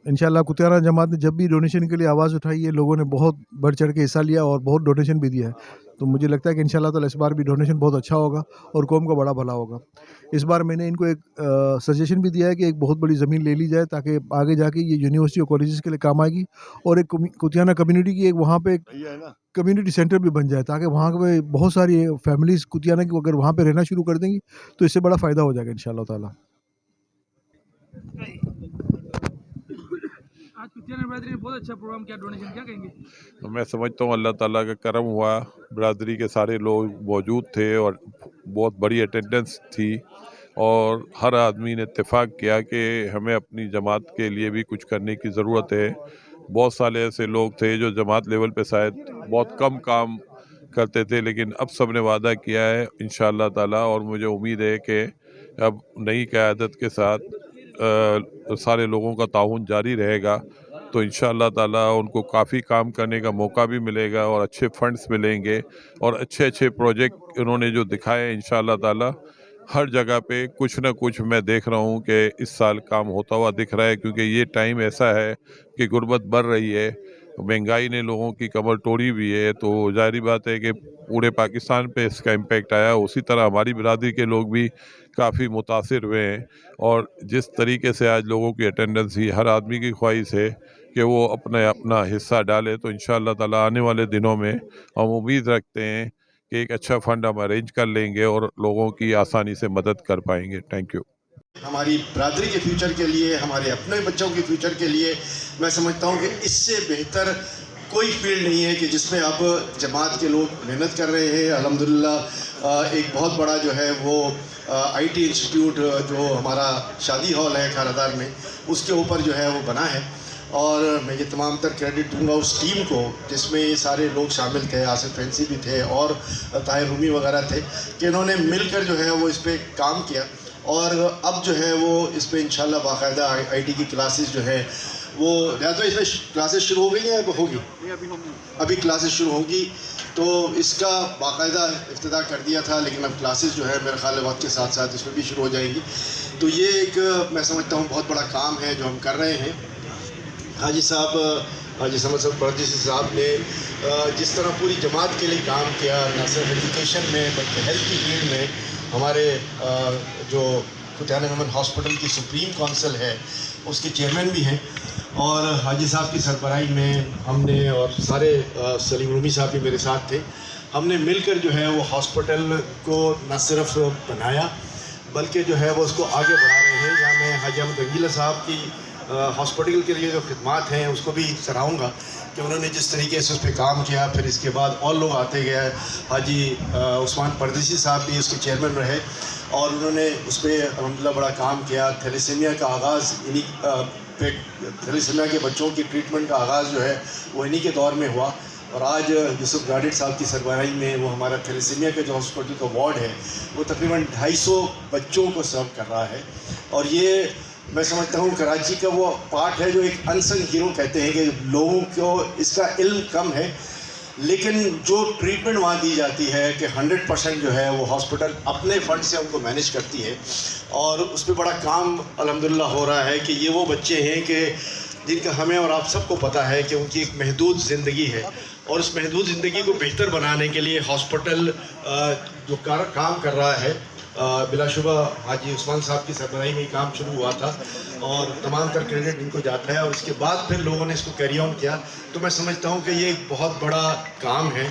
इंशाल्लाह कुतियाना जमात ने जब भी डोनेशन के लिए आवाज़ उठाई है, लोगों ने बहुत बढ़ चढ़ के हिस्सा लिया और बहुत डोनेशन भी दिया है। तो मुझे लगता है कि इंशाल्लाह ताला इस बार भी डोनेशन बहुत अच्छा होगा और कौम का बड़ा भला होगा। इस बार मैंने इनको एक सजेशन भी दिया है कि एक बहुत बड़ी ज़मीन ले ली जाए ताकि आगे जाके ये यूनिवर्सिटी और कॉलेजेस के लिए काम आएगी, और एक कुतियाना कम्युनिटी की एक वहाँ पे कम्युनिटी सेंटर भी बन जाए ताकि वहाँ पे बहुत सारी फैमिलीज़ कुतियाना की अगर वहाँ पे रहना शुरू कर देंगी तो इससे बड़ा फ़ायदा हो जाएगा इंशाल्लाह ताला। आज कुतियाना बिरादरी ने बहुत अच्छा प्रोग्राम किया, डोनेशन, क्या कहेंगे? तो मैं समझता हूँ अल्लाह ताला का करम हुआ, बिरादरी के सारे लोग मौजूद थे और बहुत बड़ी अटेंडेंस थी, और हर आदमी ने इत्तेफाक किया कि हमें अपनी जमात के लिए भी कुछ करने की ज़रूरत है। बहुत सारे ऐसे लोग थे जो जमात लेवल पे शायद बहुत कम काम करते थे, लेकिन अब सब ने वादा किया है इंशाअल्लाह ताला, और मुझे उम्मीद है कि अब नई क़यादत के साथ सारे लोगों का ताउन जारी रहेगा, तो इंशाअल्लाह ताला उनको काफ़ी काम करने का मौका भी मिलेगा और अच्छे फंड्स मिलेंगे, और अच्छे अच्छे प्रोजेक्ट उन्होंने जो दिखाए इंशाअल्लाह ताला हर जगह पे कुछ ना कुछ मैं देख रहा हूँ कि इस साल काम होता हुआ दिख रहा है, क्योंकि ये टाइम ऐसा है कि गुर्बत बढ़ रही है, महंगाई ने लोगों की कमर तोड़ी भी है, तो जाहिर बात है कि पूरे पाकिस्तान पे इसका इम्पेक्ट आया। उसी तरह हमारी बिरादरी के लोग भी काफ़ी मुतासिर हुए हैं, और जिस तरीके से आज लोगों की अटेंडेंस ही, हर आदमी की ख्वाहिश है कि वो अपना हिस्सा डाले, तो इंशाअल्लाह ताला आने वाले दिनों में हम उम्मीद रखते हैं कि एक अच्छा फंड हम अरेंज कर लेंगे और लोगों की आसानी से मदद कर पाएंगे। Thank you. हमारी बिरादरी के फ्यूचर के लिए, हमारे अपने बच्चों के फ्यूचर के लिए मैं समझता हूँ कि इससे बेहतर कोई फील्ड नहीं है कि जिसमें अब जमात के लोग मेहनत कर रहे हैं। अल्हम्दुलिल्लाह एक बहुत बड़ा जो है वो IT इंस्टीट्यूट जो हमारा शादी हॉल है खारादार में, उसके ऊपर जो है वो बना है, और मैं ये तमाम तर क्रेडिट दूंगा उस टीम को जिसमें ये सारे लोग शामिल थे, आसिफ फैंसी भी थे और ताहिर रूमी वगैरह थे, कि इन्होंने मिलकर जो है वो इस पर काम किया, और अब जो है वो इस पर इंशाल्लाह बाकायदा IT की क्लासेस जो है वो, या तो इसमें क्लासेस शुरू हो गई हैं या होगी, अभी क्लासेस शुरू होगी, तो इसका बाकायदा इफ्तिताह कर दिया था, लेकिन अब क्लासेस जो है मेरे ख्याल वक्त के साथ साथ इसमें भी शुरू हो जाएंगी। तो ये एक मैं समझता हूँ बहुत बड़ा काम है जो हम कर रहे हैं। हाजी समद परदेसी साहब ने जिस तरह पूरी जमात के लिए काम किया, न सिर्फ एजुकेशन में बल्कि हेल्थ की फील्ड में, हमारे जो कुतियाना वुमेन हॉस्पिटल की सुप्रीम काउंसिल है उसके चेयरमैन भी हैं, और हाजी साहब की सरबराही में हमने, और सारे सलीम रूमी साहब भी मेरे साथ थे, हमने मिलकर जो है वो हॉस्पिटल को न सिर्फ बनाया बल्कि जो है वो उसको आगे बढ़ा रहे हैं। यहाँ मैं हाजी अहमद रंगीला साहब की हॉस्पिटल के लिए जो खिदमात हैं उसको भी सराहूँगा कि उन्होंने जिस तरीके से उस पर काम किया, फिर इसके बाद और लोग आते गए। हाजी उस्मान परदेसी साहब भी उसके चेयरमैन रहे और उन्होंने उस पर अल्हम्दुलिल्लाह बड़ा काम किया। थैलेसीमिया का आगाज़ थैलेसीमिया के बच्चों की ट्रीटमेंट का आगाज़ जो है वो इन्हीं के दौर में हुआ, और आज यूसुफ गाडिड साहब की सरबराही में वो हमारा थैलेसीमिया का जो हॉस्पिटल का वार्ड है वो तकरीबन 250 बच्चों को सर्व कर रहा है। और ये मैं समझता हूँ कराची का वो पार्ट है जो एक अनसंग हीरो कहते हैं कि लोगों को इसका इल्म कम है, लेकिन जो ट्रीटमेंट वहाँ दी जाती है कि 100% जो है वो हॉस्पिटल अपने फंड से उनको मैनेज करती है, और उस पर बड़ा काम अल्हम्दुलिल्लाह हो रहा है कि ये वो बच्चे हैं कि जिनका हमें और आप सबको पता है कि उनकी एक महदूद ज़िंदगी है, और उस महदूद ज़िंदगी को बेहतर बनाने के लिए हॉस्पिटल जो काम कर रहा है, बिलाशुबा हाजी उस्मान साहब की सरबराही में काम शुरू हुआ था और तमाम तर क्रेडिट इनको जाता है, और इसके बाद फिर लोगों ने इसको कैरी ऑन किया। तो मैं समझता हूँ कि ये एक बहुत बड़ा काम है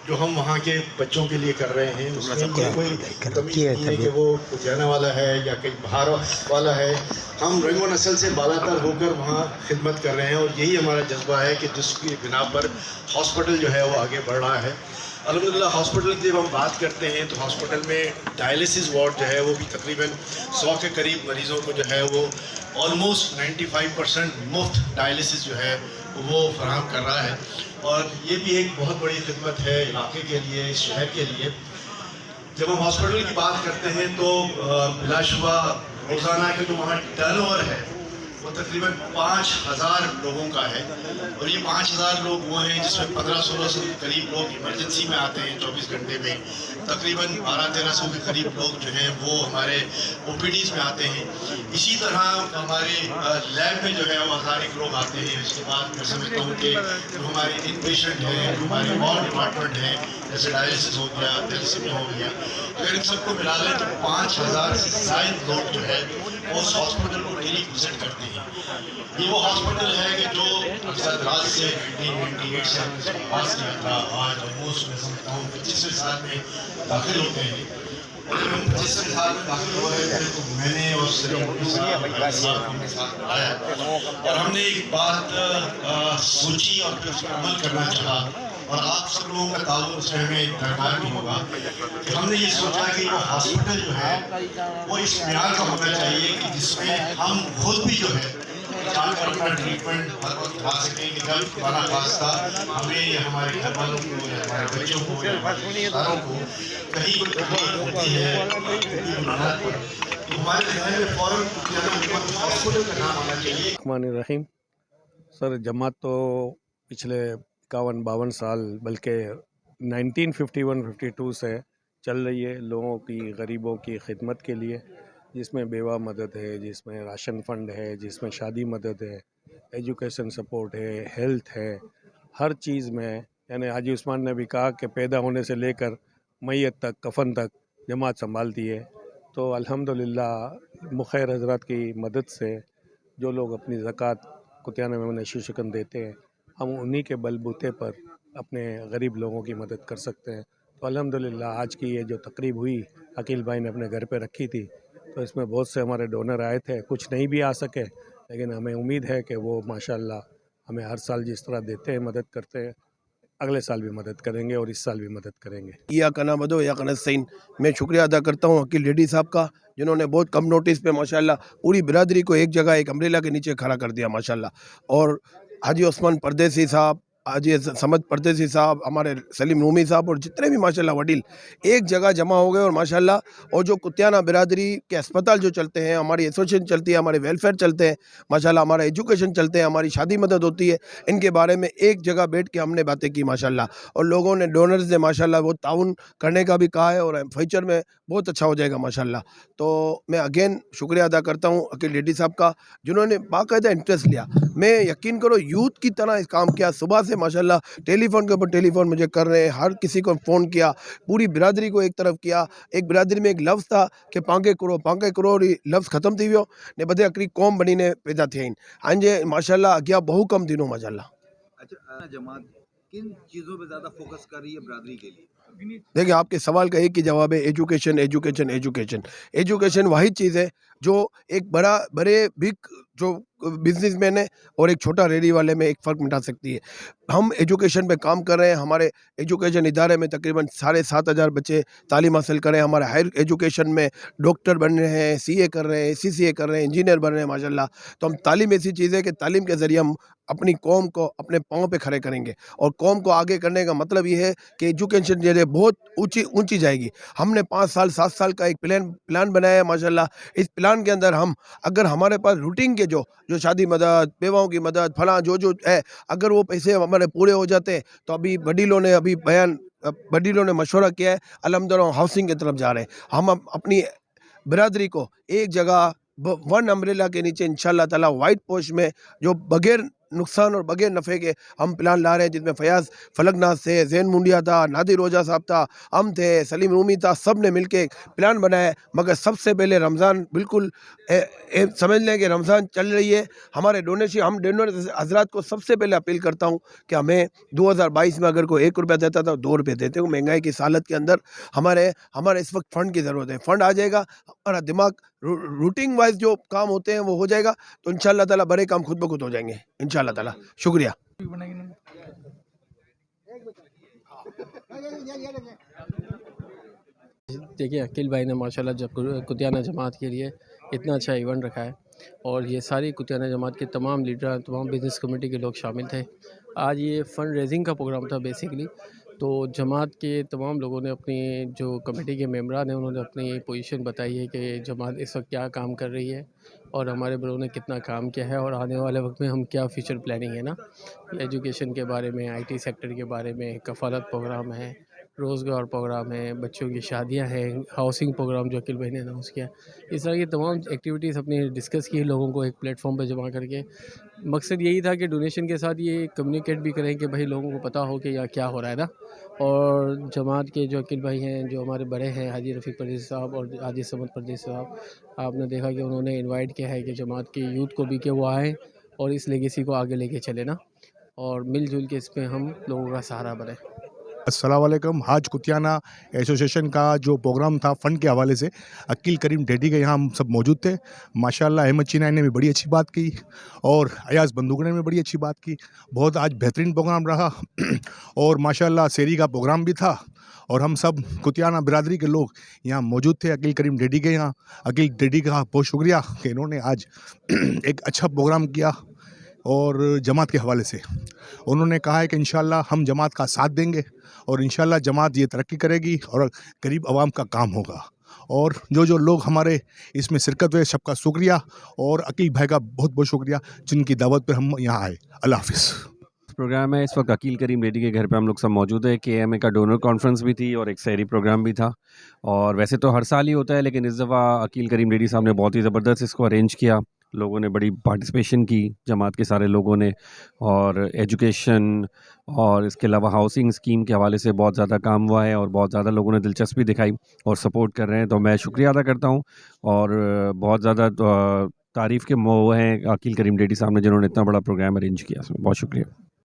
जो हम वहाँ के बच्चों के लिए कर रहे हैं। उसमें ये कोई कमी नहीं है कि वो कुतियाना वाला है या कहीं बाहर वाला है, हम रंग व नस्ल से बालातर होकर वहाँ खिदमत कर रहे हैं, और यही हमारा जज्बा है कि जिसकी बिना पर हॉस्पिटल जो है वो आगे बढ़ रहा है। अल्हम्दुलिल्लाह हॉस्पिटल की जब हम बात करते हैं तो हॉस्पिटल में डायलिसिस वार्ड जो है वो भी तकरीबन 100 के करीब मरीज़ों को जो है वो ऑलमोस्ट 95% मुफ्त डायलिसिस जो है वो फराहम कर रहा है, और ये भी एक बहुत बड़ी खिदमत है इलाके के लिए, इस शहर के लिए। जब हम हॉस्पिटल की बात करते हैं तो बिलाशुबा रोज़ाना के जो वहाँ टर्नओवर है वो तकरीबन 5,000 लोगों का है, और ये 5,000 लोग वो हैं जिसमें 1500-1600 के करीब लोग इमरजेंसी में आते हैं 24 घंटे में, तकरीबन 1200-1300 के करीब लोग जो हैं वो हमारे OPDs में आते हैं। इसी तरह हमारे लैब में जो है वो 1000 लोग आते हैं। इसके बाद मैं समझता हूँ कि जो हमारे इन पेशेंट हैं, हमारे और डिपार्टमेंट हैं, जैसे डायलिसिस हो गया, थैलेसीमिया हो गया, अगर इन सबको मिला लें तो 5,000 से ज़ायद लोग जो है वो उस हॉस्पिटल को डेली विजिट करते हैं। ये वो हॉस्पिटल है कि जो अक्सर राज से 1998 से हमने इसको पास किया था, आज ऑलमोस्ट मैं समझता हूँ 25वें साल में दाखिल होते हैं। और जब हम 25वें साल में दाखिल हुए थे तो मैंने और साहब हमने साथ बढ़ाया और हमने एक बात सोची और फिर उस पर अमल करना चाहा, और आप सब लोगों का ताल्लुक उसमें हमें दरकार भी होगा कि हमने ये सोचा कि वो हॉस्पिटल जो है वो इस म्यार का होना चाहिए कि जिसमें हम खुद भी जो है जाकर अपना ट्रीटमेंट हर वक्त करा सकें कि जब बड़ा खास्ता हमें या हमारे घर वालों को या हमारे बच्चों को या हमारे रिश्तेदारों को कहीं कोई तकलीफ होती है तो हमारे जहन में फ़ौरन हॉस्पिटल का नाम आना चाहिए। रहमान सर, जमात तो पिछले 51-52 साल बल्कि 1951-52 से चल रही है लोगों की, गरीबों की खिदमत के लिए, जिसमें बेवा मदद है, जिसमें राशन फ़ंड है, जिसमें शादी मदद है, एजुकेशन सपोर्ट है, हेल्थ है, हर चीज़ में। यानी हाजी उस्मान ने भी कहा कि पैदा होने से लेकर मैयत तक, कफन तक जमात संभालती है। तो अल्हम्दुलिल्लाह मुखैर हज़रात की मदद से जो लोग अपनी ज़कात कुतियाना में नशो शकन देते हैं, हम उन्हीं के बलबूते पर अपने गरीब लोगों की मदद कर सकते हैं। तो अल्हम्दुलिल्लाह आज की ये जो तकरीब हुई अकील भाई ने अपने घर पे रखी थी, तो इसमें बहुत से हमारे डोनर आए थे। कुछ नहीं भी आ सके, लेकिन हमें उम्मीद है कि वो माशाल्लाह हमें हर साल जिस तरह देते हैं, मदद करते हैं, अगले साल भी मदद करेंगे और इस साल भी मदद करेंगे। या कना बदो या कना सैन, मैं शुक्रिया अदा करता हूँ अकील रेड्डी साहब का, जिन्होंने बहुत कम नोटिस पे माशाल्लाह पूरी बिरादरी को एक जगह एक अम्ब्रेला के नीचे खड़ा कर दिया माशाल्लाह। और हाजी उस्मान परदेसी साहब, हाजी समद परदेसी साहब, हमारे सलीम रूमी साहब और जितने भी माशाल्लाह वडील एक जगह जमा हो गए और माशाल्लाह। और जो कुतियाना बिरादरी के अस्पताल जो चलते हैं, हमारी एसोसिएशन चलती है, हमारे वेलफेयर चलते हैं माशाल्लाह, हमारा एजुकेशन चलते हैं, हमारी शादी मदद होती है, इनके बारे में एक जगह बैठ के हमने बातें की माशाल्लाह। और लोगों ने, डोनर्स ने माशाल्लाह वो ताउन करने का भी कहा है और फ्यूचर में बहुत अच्छा हो जाएगा माशाल्लाह। तो मैं अगेन शुक्रिया अदा करता हूँ अकील रेड्डी साहब का, जिन्होंने बाकायदा इंटरेस्ट लिया। मैं यकीन करो यूथ की तरह इस काम किया, सुबह से माशाल्लाह टेलीफोन के ऊपर टेलीफोन मुझे कर रहे हैं, हर किसी को फ़ोन किया, पूरी बिरादरी को एक तरफ किया। एक बिरादरी में एक लफ्ज़ था कि पांके करो और ये लफ्ज़ ख़त्म थी वियो ने बधे हिकिड़ी क़ौम बणीने पैदा थिया आहिनि। हाणे माशाल्लाह अॻियां बहु कम थींदो माशाल्लाह। अच्छा, जमात किन चीज़ों पे ज़्यादा फोकस कर रही है बिरादरी के लिए? देखिए, आपके सवाल का एक ही जवाब है, एजुकेशन एजुकेशन एजुकेशन। एजुकेशन वही चीज़ है जो एक बड़े बिग जो बिजनेसमैन है और एक छोटा रेडी वाले में एक फ़र्क मिटा सकती है। हम एजुकेशन पे काम कर रहे हैं। हमारे एजुकेशन इदारे में तकरीबन 7,500 बच्चे तालीम हासिल कर रहे हैं। हमारे हायर एजुकेशन में डॉक्टर बन रहे हैं, CA कर रहे हैं, CCA कर रहे हैं, इंजीनियर बन रहे हैं माशाल्लाह। तो हम तालीम ऐसी चीज़ है कि तालीम के ज़रिए हम अपनी कौम को अपने पाँव पे खड़े करेंगे, और कौम को आगे करने का मतलब ये है कि एजुकेशन जो है बहुत ऊंची जाएगी। हमने 5 साल 7 साल का एक प्लान बनाया है माशाल्लाह। इस प्लान के अंदर हम, अगर हमारे पास रूटीन के जो शादी मदद, बेवाओं की मदद, फलां जो है, अगर वो पैसे हमारे पूरे हो जाते हैं तो अभी वडीलों ने मशवरा किया है, अल्हम्दुलिल्लाह हाउसिंग की तरफ जा रहे हैं। हम अपनी बिरादरी को एक जगह वन अम्ब्रेला के नीचे इंशाल्लाह ताला वाइट पोस्ट में, जो बगैर नुकसान और बगैर नफ़े के हम प्लान ला रहे हैं, जिसमें फयाज फलकनाज थे, जैन मुंडिया था, नादिर रोजा साहब था, हम थे, सलीम रूमी था, सब ने मिलके एक प्लान बनाया है। मगर सबसे पहले रमज़ान, बिल्कुल समझ लें कि रमज़ान चल रही है। हमारे हम डोनर हजरात को सबसे पहले अपील करता हूँ कि हमें 2022 में अगर कोई 1 रुपया देता था 2 रुपये देते हो। महंगाई की हालत के अंदर हमारे इस वक्त फ़ंड की ज़रूरत है। फ़ंड आ जाएगा, हमारा दिमाग रूटीन वाइज जो काम होते हैं वो हो जाएगा, तो इंशाल्लाह ताला बड़े काम खुद ब खुद हो जाएंगे इंशाल्लाह ताला। शुक्रिया। देखिए, अकील भाई ने माशाल्लाह जब कुतियाना जमात के लिए इतना अच्छा इवेंट रखा है, और ये सारी कुतियाना जमात के तमाम लीडर, तमाम बिज़नेस कमेटी के लोग शामिल थे। आज ये फ़ंड रेजिंग का प्रोग्राम था बेसिकली, تو جماعت کے تمام لوگوں نے اپنی جو کمیٹی کے ممبران ہیں انہوں نے اپنی پوزیشن بتائی ہے کہ جماعت اس وقت کیا کام کر رہی ہے اور ہمارے بڑوں نے کتنا کام کیا ہے اور آنے والے وقت میں ہم کیا فیوچر پلاننگ ہے نا، ایجوکیشن کے بارے میں، آئی ٹی سیکٹر کے بارے میں، کفالت پروگرام ہے، روزگار پروگرام ہے، بچوں کی شادیاں ہیں، ہاؤسنگ پروگرام جو عقیل بھائی نے اناؤنس کیا، اس طرح کی تمام ایکٹیویٹیز اپنی ڈسکس کی لوگوں کو ایک پلیٹ فارم پہ جمع کر کے۔ مقصد یہی تھا کہ ڈونیشن کے ساتھ یہ کمیونیکیٹ بھی کریں کہ بھائی لوگوں کو پتہ ہو کہ یہاں کیا ہو رہا ہے نا، اور جماعت کے جو عقیل بھائی ہیں، جو ہمارے بڑے ہیں، حاجی رفیق پردیسی صاحب اور حاجی سمد پردیسی صاحب، آپ نے دیکھا کہ انہوں نے انوائٹ کیا ہے کہ جماعت کی یوتھ کو بھی کہ وہ آئیں اور اس لیگیسی کو آگے لے کے چلے نا، اور مل جل کے اس پہ ہم لوگوں کا سہارا بنیں۔ السلام علیکم۔ حاج کتیانہ ایسوسیشن کا جو پروگرام تھا فنڈ کے حوالے سے، عقیل کریم ڈیڈی کے یہاں ہم سب موجود تھے۔ ماشاءاللہ احمد چینائی نے بھی بڑی اچھی بات کی اور ایاز بندوگڑے نے بھی بڑی اچھی بات کی۔ بہت آج بہترین پروگرام رہا اور ماشاءاللہ سیری کا پروگرام بھی تھا اور ہم سب کتیانہ برادری کے لوگ یہاں موجود تھے عقیل کریم ڈیڈی کے یہاں۔ عقیل ڈیڈی کا بہت شکریہ کہ انہوں نے آج ایک اچھا پروگرام کیا اور جماعت کے حوالے سے انہوں نے کہا ہے کہ انشاءاللہ ہم جماعت کا ساتھ دیں گے اور انشاءاللہ جماعت یہ ترقی کرے گی اور غریب عوام کا کام ہوگا، اور جو لوگ ہمارے اس میں شرکت ہوئے سب کا شکریہ اور عقیل بھائی کا بہت بہت شکریہ جن کی دعوت پر ہم یہاں آئے۔ اللہ حافظ۔ پروگرام ہے اس وقت عقیل کریم ڈیڈی کے گھر پہ ہم لوگ سب موجود ہیں۔ کے ایم اے کا ڈونر کانفرنس بھی تھی اور ایک سحری پروگرام بھی تھا، اور ویسے تو ہر سال ہی ہوتا ہے لیکن اس دفعہ عقیل کریم ڈیڈی صاحب نے بہت ہی زبردست اس کو ارینج کیا۔ لوگوں نے بڑی پارٹیسپیشن کی، جماعت کے سارے لوگوں نے، اور ایجوکیشن اور اس کے علاوہ ہاؤسنگ اسکیم کے حوالے سے بہت زیادہ کام ہوا ہے اور بہت زیادہ لوگوں نے دلچسپی دکھائی اور سپورٹ کر رہے ہیں، تو میں شکریہ ادا کرتا ہوں اور بہت زیادہ تعریف کے وہ ہیں عقیل کریم ڈیڈی صاحب نے جنہوں نے اتنا بڑا پروگرام ارینج کیا، اس میں بہت شکریہ۔